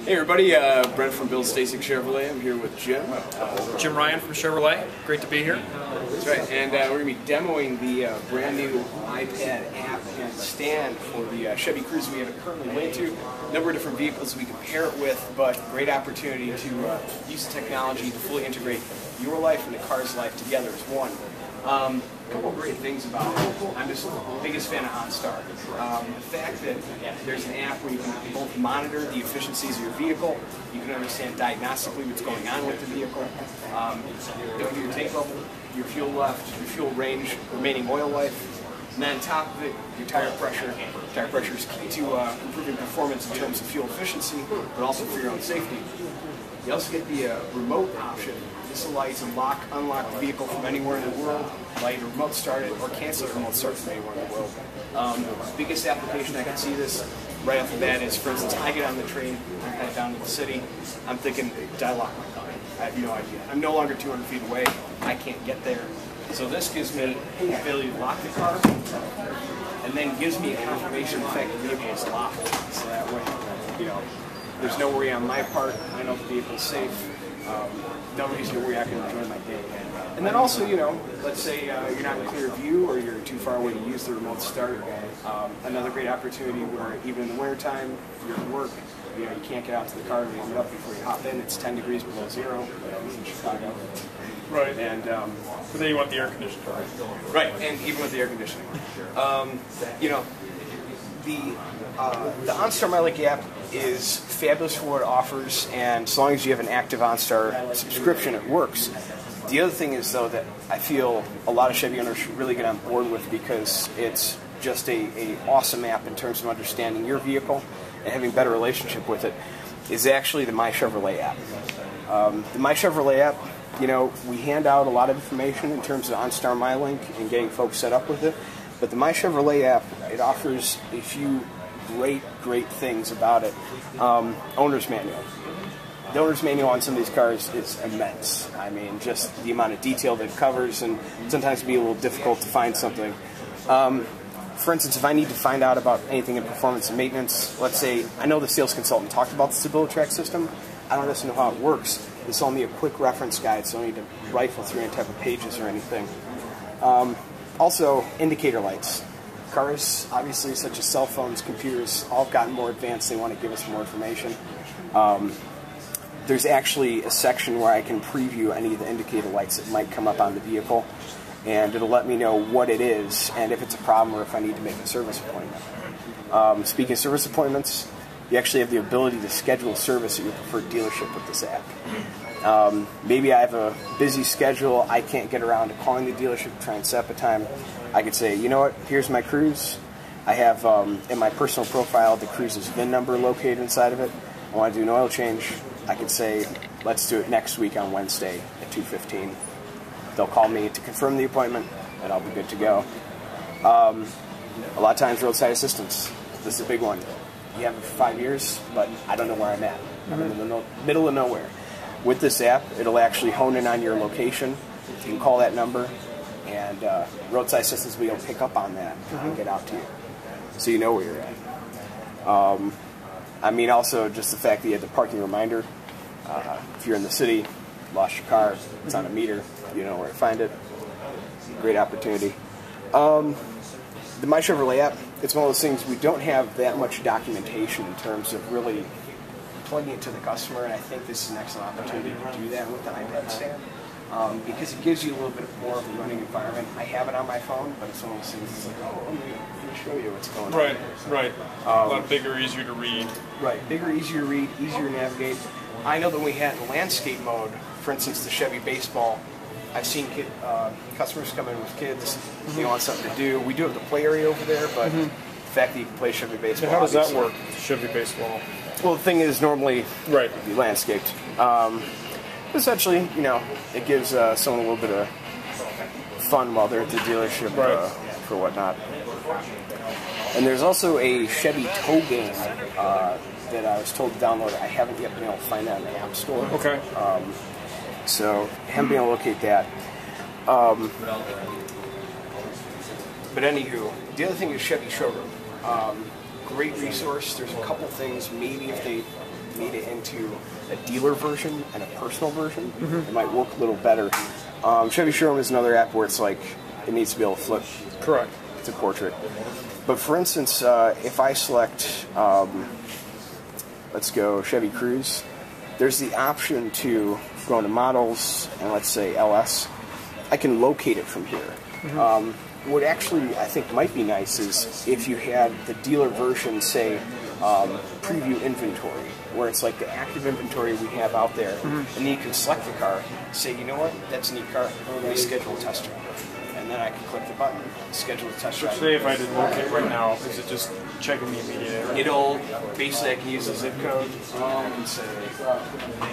Hey everybody, Brent from Bill Stasic Chevrolet. I'm here with Jim. Jim Ryan from Chevrolet. Great to be here. That's right, and we're going to be demoing the brand new iPad app and stand for the Chevy Cruze we have it currently linked to. A number of different vehicles we can pair it with, but great opportunity to use the technology to fully integrate your life and the car's life together as one. A couple of great things about it. I'm just the biggest fan of OnStar. The fact that there's an app where you can both monitor the efficiencies of your vehicle, you can understand diagnostically what's going on with the vehicle, your tank level, your fuel left, your fuel range, remaining oil life, and then on top of it, your tire pressure. Tire pressure is key to improving performance in terms of fuel efficiency, but also for your own safety. You also get the remote option. This allows you to unlock the vehicle from anywhere in the world, allow you to remote start it or cancel a remote start from anywhere in the world. The biggest application I can see this right off the bat is, for instance, I get on the train, I head down to the city, I'm thinking, did I lock my car? I have no idea. I'm no longer 200 feet away, I can't get there. So this gives me the ability to lock the car, and then gives me a confirmation of the fact the vehicle is locked. So that way, there's no worry on my part. I know the vehicle's safe. No reason to worry. I can enjoy my day. And then also, let's say you're not in clear view or you're too far away to use the remote start. Another great opportunity where even in the wintertime, you're at work, you can't get out to the car and warm it up before you hop in. It's 10 degrees below zero in Chicago. Right. And but then you want the air conditioning. Right, and even with the air conditioning. The OnStar MyLink app is fabulous for what it offers, and as long as you have an active OnStar subscription, it works. The other thing is, though, that I feel a lot of Chevy owners should really get on board with, because it's just a awesome app in terms of understanding your vehicle and having a better relationship with it, is actually the My Chevrolet app. The My Chevrolet app, we hand out a lot of information in terms of OnStar MyLink and getting folks set up with it, but the My Chevrolet app, it offers a few great things about it. Owner's manual. The owner's manual on some of these cars is immense. I mean, just the amount of detail that it covers, and sometimes it can be a little difficult to find something. For instance, if I need to find out about anything in performance and maintenance, let's say I know the sales consultant talked about the StabiliTrak system, I don't necessarily know how it works. This will only a quick reference guide, so I don't need to rifle through any type of pages or anything. Also, indicator lights. Cars, obviously, such as cell phones, computers, all have gotten more advanced. They want to give us more information. There's actually a section where I can preview any of the indicator lights that might come up on the vehicle, and it'll let me know what it is and if it's a problem or if I need to make a service appointment. Speaking of service appointments, you actually have the ability to schedule service at your preferred dealership with this app. Maybe I have a busy schedule, I can't get around to calling the dealership to try and set up a time. I could say, you know what, here's my Cruze. I have, in my personal profile, the Cruze's VIN number located inside of it. I want to do an oil change. I could say, let's do it next week on Wednesday at 2:15. They'll call me to confirm the appointment, and I'll be good to go. A lot of times, roadside assistance. This is a big one. You have it for 5 years, but I don't know where I'm at. I'm in the middle of nowhere. With this app, it'll actually hone in on your location. You can call that number, and roadside assistance will be able to pick up on that and get out to you, so you know where you're at. I mean, also just the fact that you have the parking reminder. If you're in the city, lost your car, it's on a meter, you know where to find it. Great opportunity. The My Chevrolet app, it's one of those things we don't have that much documentation in terms of really plugging it to the customer, and I think this is an excellent opportunity to do that with the iPad stand. Because it gives you a little bit more of a running environment. I have it on my phone, but it's one of those things that's like, oh, let me show you what's going on. Right. A lot bigger, easier to read. Right, bigger, easier to read, easier to navigate. I know that we had in landscape mode, for instance, the Chevy Baseball, I've seen customers come in with kids, they want something to do. We do have the play area over there, but the fact that you can play Chevy Baseball. So how does that work, Chevy Baseball? Well, the thing is normally landscaped. Essentially, it gives someone a little bit of fun while they're at the dealership for whatnot. And there's also a Chevy tow game that I was told to download. I haven't yet been able to find that in the App Store. Okay. So I haven't been able to locate that. But anywho, the other thing is Chevy Showroom. Great resource. There's a couple things, maybe if they made it into a dealer version and a personal version, it might work a little better. Chevy Showroom is another app where it's like it needs to be able to flip. Correct. It's a portrait. But for instance, if I select, let's go Chevy Cruze, there's the option to go into models and let's say LS. I can locate it from here. What actually I think might be nice is if you had the dealer version say preview inventory, where it's like the active inventory we have out there, and then you can select the car, say, you know what, that's a neat car, let me schedule a test drive. And then I can click the button, schedule a test drive. Say if I did locate right now, is it just checking the immediate area? It'll, basically I can use the zip code and say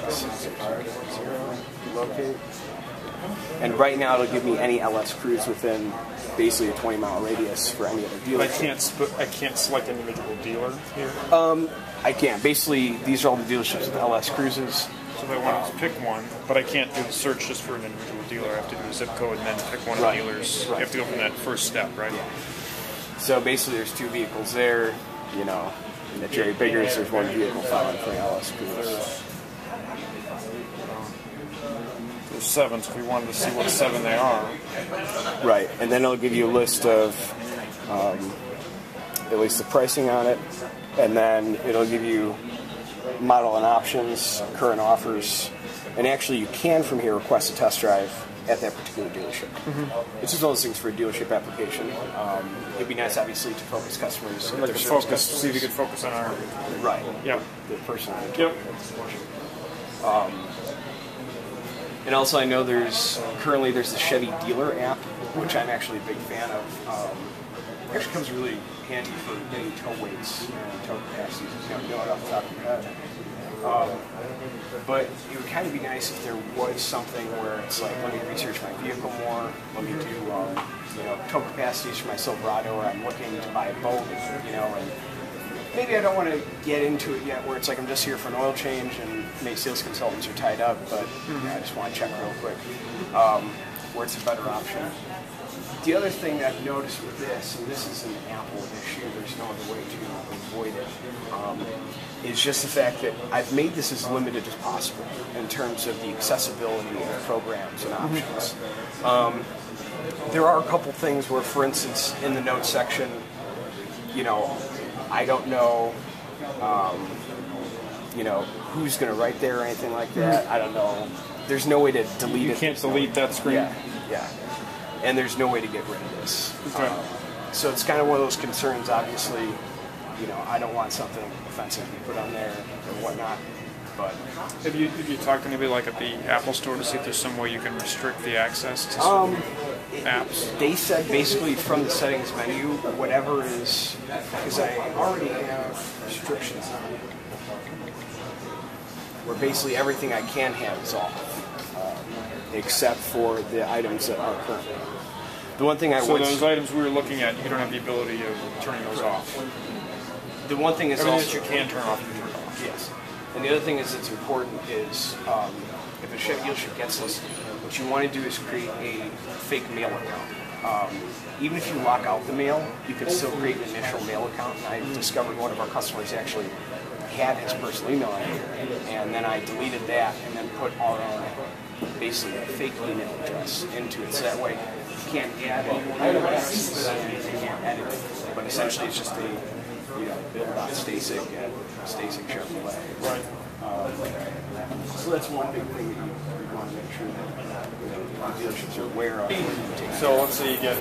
600 locate. And right now it'll give me any LS Cruze within basically a 20-mile radius for any other dealer. I can't select an individual dealer here? I can't. Basically, these are all the dealerships with LS Cruzes. So if I wanted to pick one, but I can't do the search just for an individual dealer. I have to do a zip code and then pick one of the dealers. You have to go from that first step, right? Yeah. So basically there's two vehicles there, you know, in the Jerry Biggers there's one vehicle filing for LS Cruze. There's 7, so if we wanted to see what 7 they are. Right, and then it'll give you a list of at least the pricing on it, and then it'll give you model and options, current offers, and actually you can from here request a test drive at that particular dealership. It's just one of those things for a dealership application. It'd be nice, obviously, to focus customers. Like to focus, see if you could focus on our... Right. Yeah. The personal. Yep. And also, I know currently there's the Chevy Dealer app, which I'm actually a big fan of. It actually comes really handy for getting tow weights and tow capacities. You know it off the top of your head. But it would kind of be nice if there was something where it's like, let me research my vehicle more, let me do tow capacities for my Silverado, or I'm looking to buy a boat, and maybe I don't want to get into it yet where it's like I'm just here for an oil change and maybe sales consultants are tied up, but I just want to check real quick where it's a better option. The other thing that I've noticed with this, and this is an Apple issue, there's no other way to avoid it, is just the fact that I've made this as limited as possible in terms of the accessibility of programs and options. There are a couple things where, for instance, in the notes section, I don't know, who's going to write there or anything like that. I don't know. There's no way to delete it. You can't delete that screen? Yeah. And there's no way to get rid of this. Okay. So it's kind of one of those concerns, obviously, I don't want something offensive to be put on there or whatnot. But have you talked to anybody like at the Apple Store to see if there's some way you can restrict the access to apps? They said basically from the settings menu, whatever is, because I already have restrictions on it, where basically everything I can have is off, except for the items that are currently on. The one thing So those items we were looking at, you don't have the ability of turning those off. The one thing is everything also, that you can turn off, you turn off. Yes. And the other thing that's important is if a Chevy dealership gets this, what you want to do is create a fake mail account. Even if you lock out the mail, you can still create an initial mail account. And I discovered one of our customers actually had his personal email on here, and then I deleted that and then put our own, basically a fake email address into it. So that way you can't add it, you can't edit it, but essentially it's just a Bill.Stasek at Stasek Chevrolet. Right. So that's one big thing that you want to make sure that dealerships are aware of. So let's say you get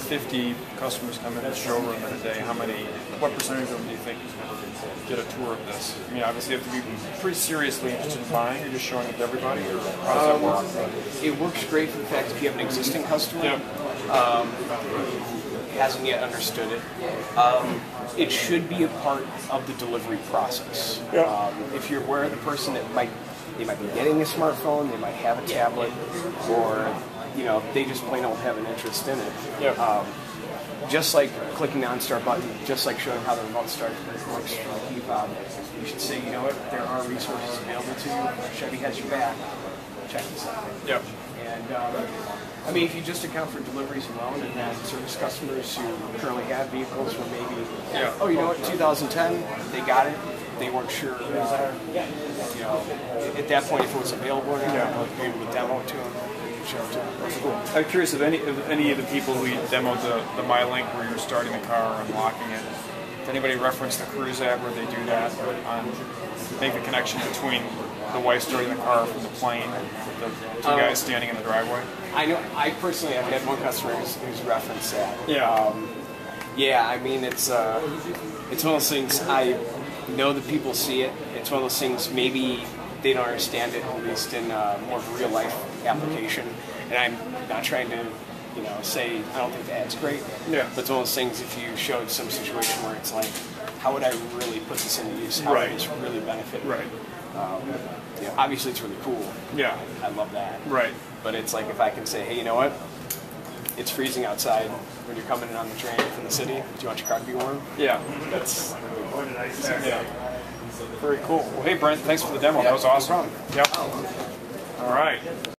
50 customers come in the showroom in a day. What percentage of them do you think get a tour of this? I mean, obviously you have to be pretty seriously interested in buying. You're just showing it to everybody, or how does that work? It works great for the fact if you have an existing customer who hasn't yet understood it. It should be a part of the delivery process. If you're aware of the person that they might be getting a smartphone, they might have a tablet, or they just plain don't have an interest in it. Just like clicking the on-start button, just like showing how the remote starts works from the keypad, you should say, you know what, there are resources available to you. Chevy has your back. Check this out. Yep. And if you just account for deliveries alone and then service customers who currently have vehicles where maybe, 2010, they got it, they weren't sure, you know, at that point if it was available or not. Yeah. Like, be able to demo it to them, show it to them. That's cool. I'm curious if any of the people who demoed the MyLink where you're starting the car and locking it, did anybody reference the Cruise app where they do that make the connection between the wife starting the car from the plane with the two guys standing in the driveway? I know. I personally have had one customer who's referenced that. Yeah. Yeah. I mean, it's one of those things. I know that people see it. It's one of those things. Maybe they don't understand it, at least in more of a real life application. And I'm not trying to, you know, say I don't think the ad's great. Yeah. But it's one of those things. If you showed some situation where it's like, how would I really put this into use? How would this really benefit me? Right. You know, obviously, it's really cool. Yeah. I love that. Right. But it's like if I can say, hey, you know what? It's freezing outside when you're coming in on the train from the city. Do you want your car to be warm? Yeah. That's Yeah. Very cool. Well, hey, Brent, thanks for the demo. That was awesome. No problem. Yep. All right.